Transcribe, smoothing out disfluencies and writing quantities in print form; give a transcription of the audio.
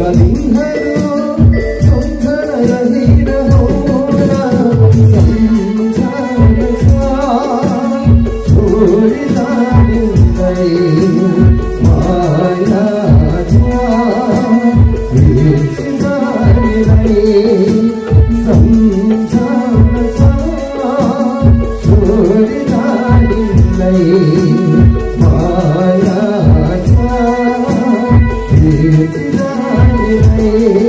तिमीहरू सम्झना रहिरहला सम्झना छ छोडी जानिँदै माया छ बिर्सी जानेलाई सम्झना छ छोडी जानिँदै माया छ बिर्सी जानेलाई